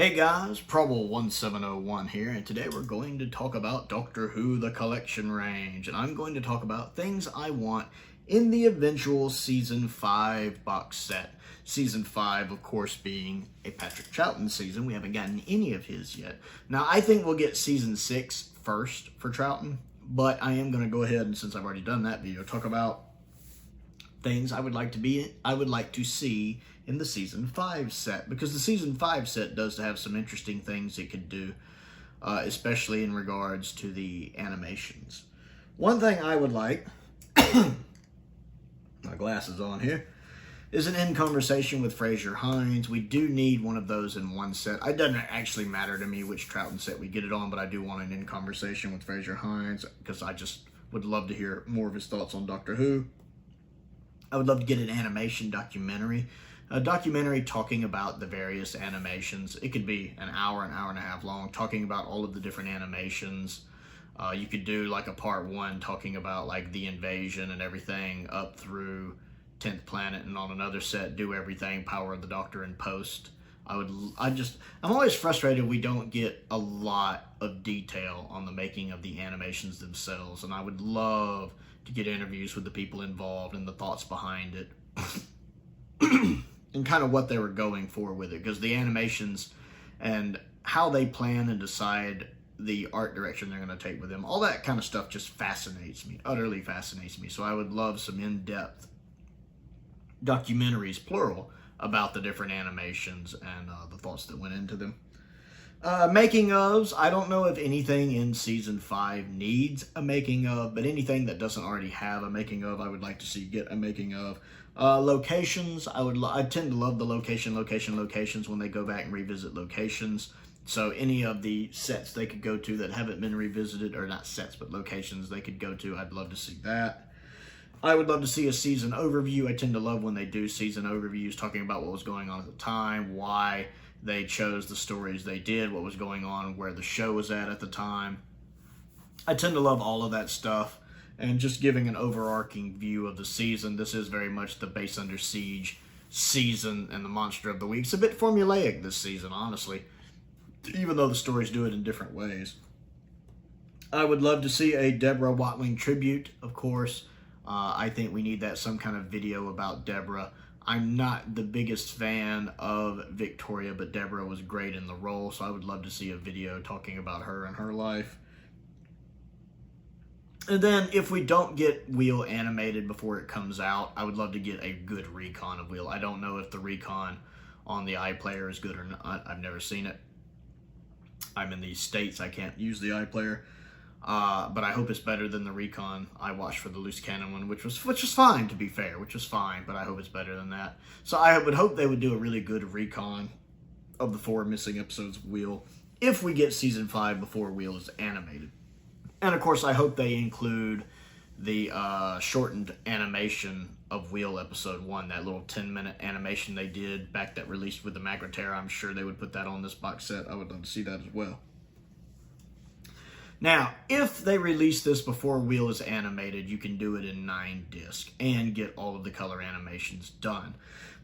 Hey guys, Prowl 1701 here, and today we're going to talk about Doctor Who The Collection Range, and I'm going to talk about things I want in the Eventual Season 5 box set. Season 5, of course, being a Patrick Troughton season. We haven't gotten any of his yet. Now, I think we'll get Season 6 first for Troughton, but I am going to go ahead, and since I've already done that video, talk about things I would like to see in the Season 5 set, because the Season 5 set does have some interesting things it could do, especially in regards to the animations. One thing I would like, my glasses on here, is an in conversation with Fraser Hines. We do need one of those in one set. It doesn't actually matter to me which Troughton set we get it on, but I do want an in conversation with Fraser Hines, because I just would love to hear more of his thoughts on Doctor Who. I would love to get an animation documentary. A documentary talking about the various animations. It could be an hour and a half long, talking about all of the different animations. You could do like a part 1 talking about like the invasion and everything up through 10th Planet, and on another set do everything Power of the Doctor in post. I'm always frustrated we don't get a lot of detail on the making of the animations themselves, and I would love to get interviews with the people involved and the thoughts behind it. And kind of what they were going for with it, because the animations and how they plan and decide the art direction they're going to take with them, all that kind of stuff just fascinates me, utterly fascinates me. So I would love some in-depth documentaries, plural, about the different animations and the thoughts that went into them. Making ofs, I don't know if anything in Season 5 needs a making of, but anything that doesn't already have a making of, I would like to see get a making of. Locations, I tend to love the locations when they go back and revisit locations. So any of the sets they could go to that haven't been revisited, or not sets, but locations they could go to, I'd love to see that. I would love to see a season overview. I tend to love when they do season overviews, talking about what was going on at the time, why they chose the stories they did, what was going on, where the show was at the time. I tend to love all of that stuff, and just giving an overarching view of the season. This is very much the Base Under Siege season and the Monster of the Week. It's a bit formulaic this season, honestly, even though the stories do it in different ways. I would love to see a Deborah Watling tribute, of course. I think we need that, some kind of video about Deborah. I'm not the biggest fan of Victoria, but Deborah was great in the role, so I would love to see a video talking about her and her life. And then, if we don't get Wheel animated before it comes out, I would love to get a good recon of Wheel. I don't know if the recon on the iPlayer is good or not. I've never seen it. I'm in the States. I can't use the iPlayer. But I hope it's better than the recon I watched for the Loose Cannon one, which was fine, to be fair, which was fine, but I hope it's better than that. So I would hope they would do a really good recon of the 4 missing episodes of Wheel if we get Season 5 before Wheel is animated. And of course, I hope they include the shortened animation of Wheel Episode 1, that little 10-minute animation they did back that released with the Magrittera. I'm sure they would put that on this box set. I would love to see that as well. Now, if they release this before Wheel is animated, you can do it in 9 disc and get all of the color animations done.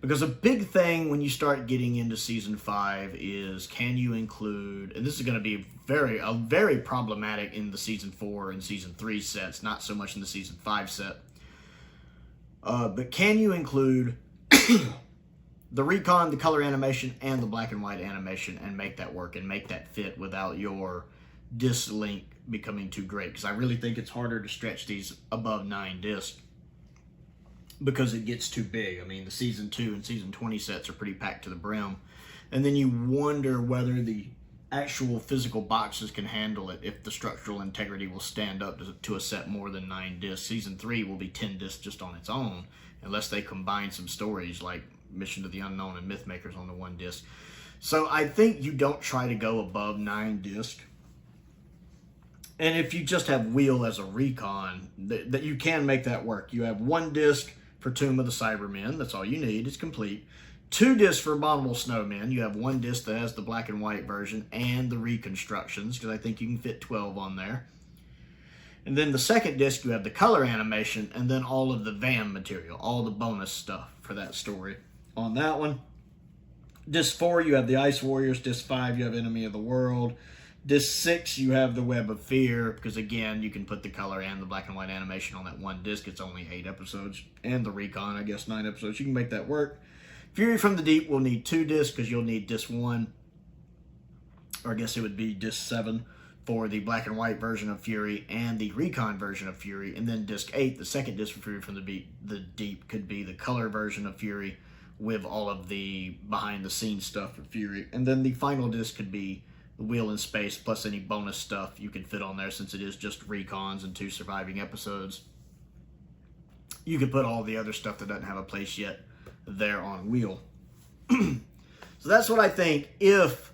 Because a big thing when you start getting into Season 5 is, can you include, and this is going to be very problematic in the Season 4 and Season 3 sets, not so much in the Season 5 set, but can you include the recon, the color animation, and the black and white animation and make that work and make that fit without your disc length becoming too great? Because I really think it's harder to stretch these above 9 discs because it gets too big. I mean, the Season 2 and Season 20 sets are pretty packed to the brim. And then you wonder whether the actual physical boxes can handle it, if the structural integrity will stand up to a set more than 9 discs. Season 3 will be 10 discs just on its own, unless they combine some stories like Mission to the Unknown and Mythmakers on the 1 disc. So I think you don't try to go above 9 discs. And if you just have Wheel as a recon, that you can make that work. You have 1 disc for Tomb of the Cybermen. That's all you need. It's complete. 2 discs for Abominable Snowmen. You have 1 disc that has the black and white version and the reconstructions, because I think you can fit 12 on there. And then the second disc, you have the color animation and then all of the VAM material, all the bonus stuff for that story on that one. Disc 4, you have the Ice Warriors. Disc 5, you have Enemy of the World. Disc 6, you have the Web of Fear, because again, you can put the color and the black and white animation on that one disc. It's only 8 episodes. And the Recon, I guess, 9 episodes. You can make that work. Fury from the Deep will need 2 discs, because you'll need disc 1, or I guess it would be disc 7, for the black and white version of Fury and the Recon version of Fury. And then disc 8, the second disc for Fury from the Deep, could be the color version of Fury with all of the behind-the-scenes stuff for Fury. And then the final disc could be the Wheel in Space, plus any bonus stuff you can fit on there, since it is just Recons and 2 surviving episodes. You could put all the other stuff that doesn't have a place yet there on Wheel. So that's what I think if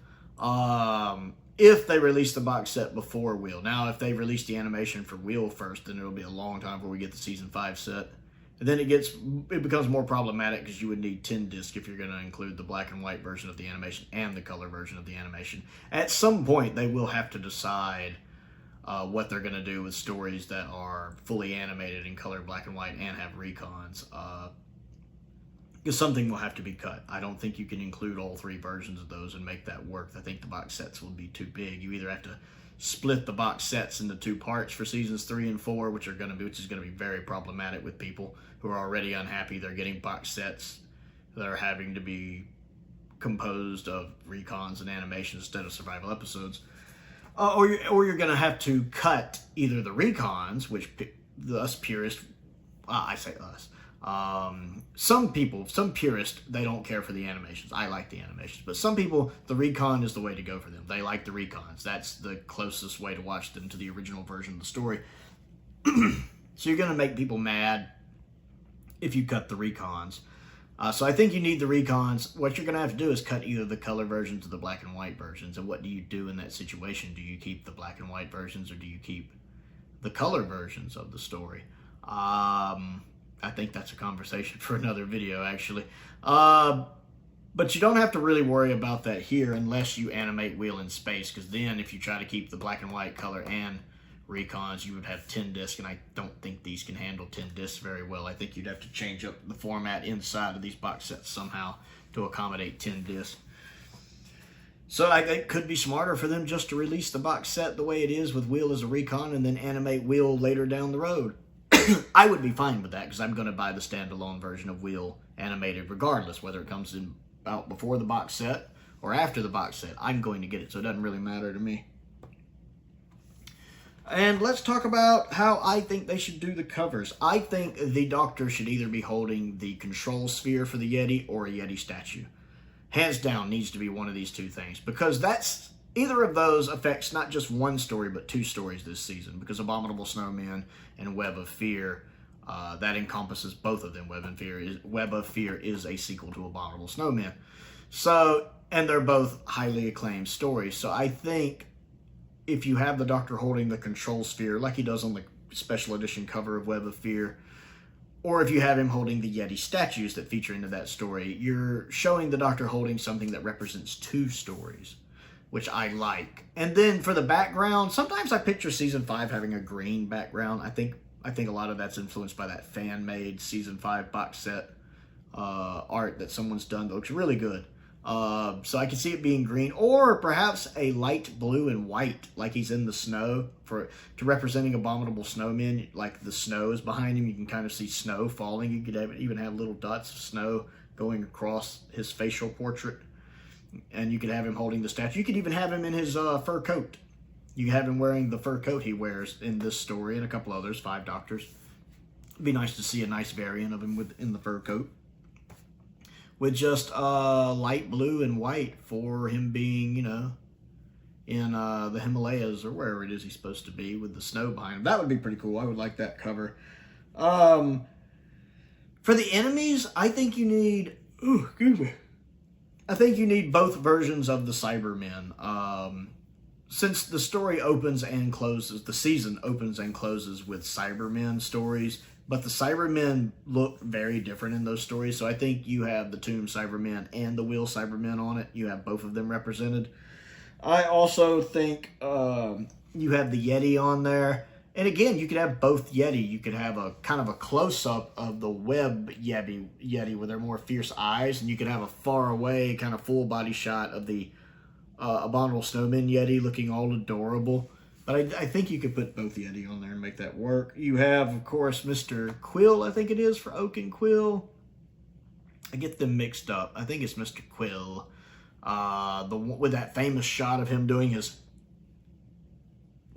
they release the box set before Wheel. Now, if they release the animation for Wheel first, then it'll be a long time before we get the Season 5 set. And then it becomes more problematic, because you would need 10 discs if you're going to include the black and white version of the animation and the color version of the animation. At some point, they will have to decide what they're going to do with stories that are fully animated in color, black and white, and have recons. Because something will have to be cut. I don't think you can include all 3 versions of those and make that work. I think the box sets will be too big. You either have to split the box sets into 2 parts for seasons 3 and 4, which is going to be very problematic with people who are already unhappy they're getting box sets that are having to be composed of recons and animations instead of survival episodes. Or you're going to have to cut either the recons, which us purists, I say us, some purists, they don't care for the animations. I like the animations, but some people, the recon is the way to go for them. They like the recons. That's the closest way to watch them to the original version of the story. So you're going to make people mad if you cut the recons. So I think you need the recons. What you're going to have to do is cut either the color versions or the black and white versions. And what do you do in that situation? Do you keep the black and white versions, or do you keep the color versions of the story? I think that's a conversation for another video, actually. But you don't have to really worry about that here unless you animate Wheel in Space, because then if you try to keep the black and white color and recons, you would have 10 discs, and I don't think these can handle 10 discs very well. I think you'd have to change up the format inside of these box sets somehow to accommodate 10 discs. So I think it could be smarter for them just to release the box set the way it is with Wheel as a recon and then animate Wheel later down the road. I would be fine with that, because I'm going to buy the standalone version of Wheel animated regardless, whether it comes out before the box set or after the box set. I'm going to get it, so it doesn't really matter to me. And let's talk about how I think they should do the covers. I think the Doctor should either be holding the control sphere for the Yeti or a Yeti statue. Hands down, needs to be one of these 2 things, because either of those affects not just one story, but 2 stories this season, because Abominable Snowmen and Web of Fear, that encompasses both of them. Web of Fear is a sequel to Abominable Snowmen. So, and they're both highly acclaimed stories. So I think if you have the Doctor holding the control sphere, like he does on the special edition cover of Web of Fear, or if you have him holding the Yeti statues that feature into that story, you're showing the Doctor holding something that represents 2 stories, which I like. And then for the background, sometimes I picture season 5 having a green background. I think a lot of that's influenced by that fan-made season 5 box set art that someone's done that looks really good. So I can see it being green, or perhaps a light blue and white, like he's in the snow, to representing Abominable Snowmen. Like the snow is behind him, you can kind of see snow falling. You could even have little dots of snow going across his facial portrait. And you could have him holding the statue. You could even have him in his fur coat. You could have him wearing the fur coat he wears in this story and a couple others, 5 Doctors. It'd be nice to see a nice variant of him in the fur coat, with just light blue and white for him being, in the Himalayas or wherever it is he's supposed to be, with the snow behind him. That would be pretty cool. I would like that cover. For the enemies, I think you need... Ooh, excuse me. I think you need both versions of the Cybermen. Since the story opens and closes, the season opens and closes with Cybermen stories, but the Cybermen look very different in those stories, so I think you have the Tomb Cybermen and the Wheel Cybermen on it. You have both of them represented. I also think you have the Yeti on there, And again, you could have both Yeti. You could have a kind of a close-up of the web Yeti with their more fierce eyes, and you could have a far-away kind of full-body shot of the Abominable Snowman Yeti looking all adorable. But I think you could put both Yeti on there and make that work. You have, of course, Mr. Quill, I think it is, for Oak and Quill. I get them mixed up. I think it's Mr. Quill. With that famous shot of him doing his...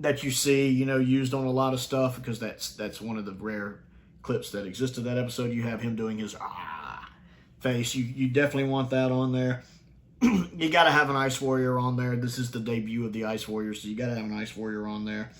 that you see, you know, used on a lot of stuff, because that's one of the rare clips that existed that episode. You have him doing his face. You definitely want that on there. You got to have an Ice Warrior on there. This is the debut of the Ice Warrior, so you got to have an Ice Warrior on there.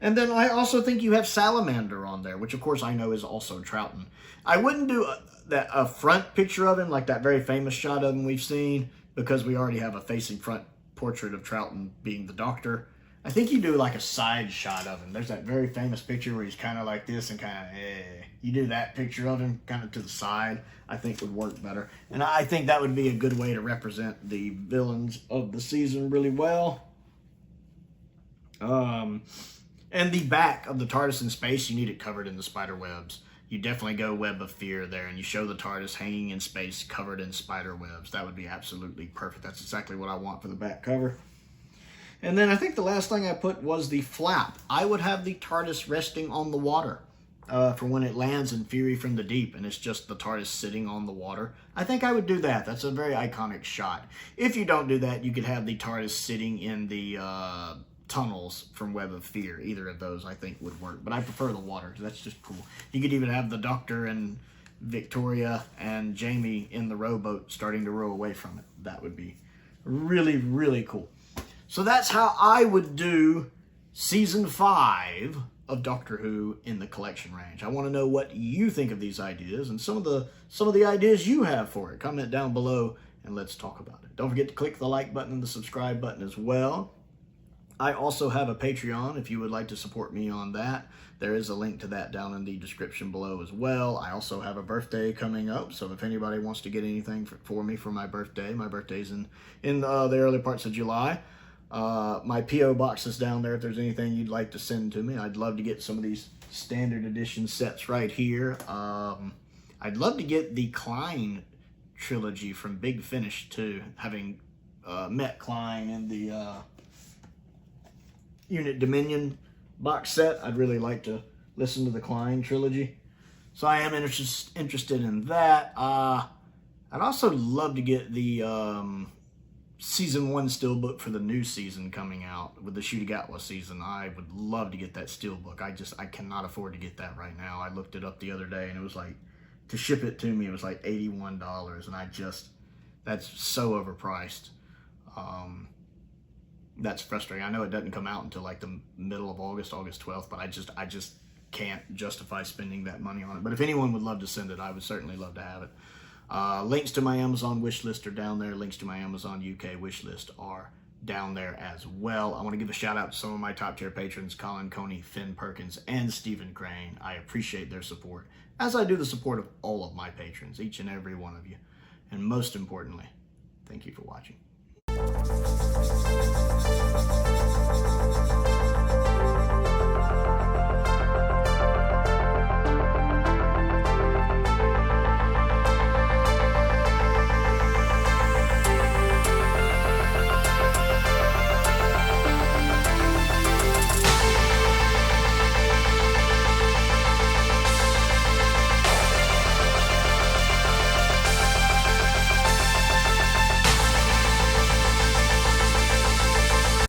And then I also think you have Salamander on there, which of course I know is also Troughton. I wouldn't do a front picture of him, like that very famous shot of him we've seen, because we already have a facing front portrait of Troughton being the Doctor. I think you do like a side shot of him. There's that very famous picture where he's kind of like this and kind of, You do that picture of him kind of to the side, I think would work better. And I think that would be a good way to represent the villains of the season really well. And the back of the TARDIS in space, you need it covered in the spider webs. You definitely go Web of Fear there, and you show the TARDIS hanging in space covered in spider webs. That would be absolutely perfect. That's exactly what I want for the back cover. And then I think the last thing I put was the flap. I would have the TARDIS resting on the water for when it lands in Fury from the Deep, and it's just the TARDIS sitting on the water. I think I would do that. That's a very iconic shot. If you don't do that, you could have the TARDIS sitting in the tunnels from Web of Fear. Either of those I think would work, but I prefer the water. That's just cool. You could even have the Doctor and Victoria and Jamie in the rowboat starting to row away from it. That would be really, really cool. So that's how I would do Season 5 of Doctor Who in the collection range. I want to know what you think of these ideas and some of the ideas you have for it. Comment down below and let's talk about it. Don't forget to click the like button and the subscribe button as well. I also have a Patreon if you would like to support me on that. There is a link to that down in the description below as well. I also have a birthday coming up, so if anybody wants to get anything for me for my birthday's in the early parts of July. My P.O. box is down there if there's anything you'd like to send to me. I'd love to get some of these standard edition sets right here. I'd love to get the Klein trilogy from Big Finish too, having met Klein in the Unit Dominion box set. I'd really like to listen to the Klein trilogy. So I am interested in that. I'd also love to get the Season 1 steelbook for the new season coming out with the shoutout season. I would love to get that steelbook. I cannot afford to get that right now. I looked it up the other day and it was like, to ship it to me, it was like $81, and that's so overpriced. That's frustrating. I know it doesn't come out until like the middle of August 12th, but I just can't justify spending that money on it. But if anyone would love to send it, I would certainly love to have it. Links to my Amazon wish list are down there. Links to my Amazon UK wish list are down there as well. I want to give a shout out to some of my top tier patrons, Colin Coney, Finn Perkins, and Stephen Crane. I appreciate their support, as I do the support of all of my patrons, each and every one of you. And most importantly, thank you for watching.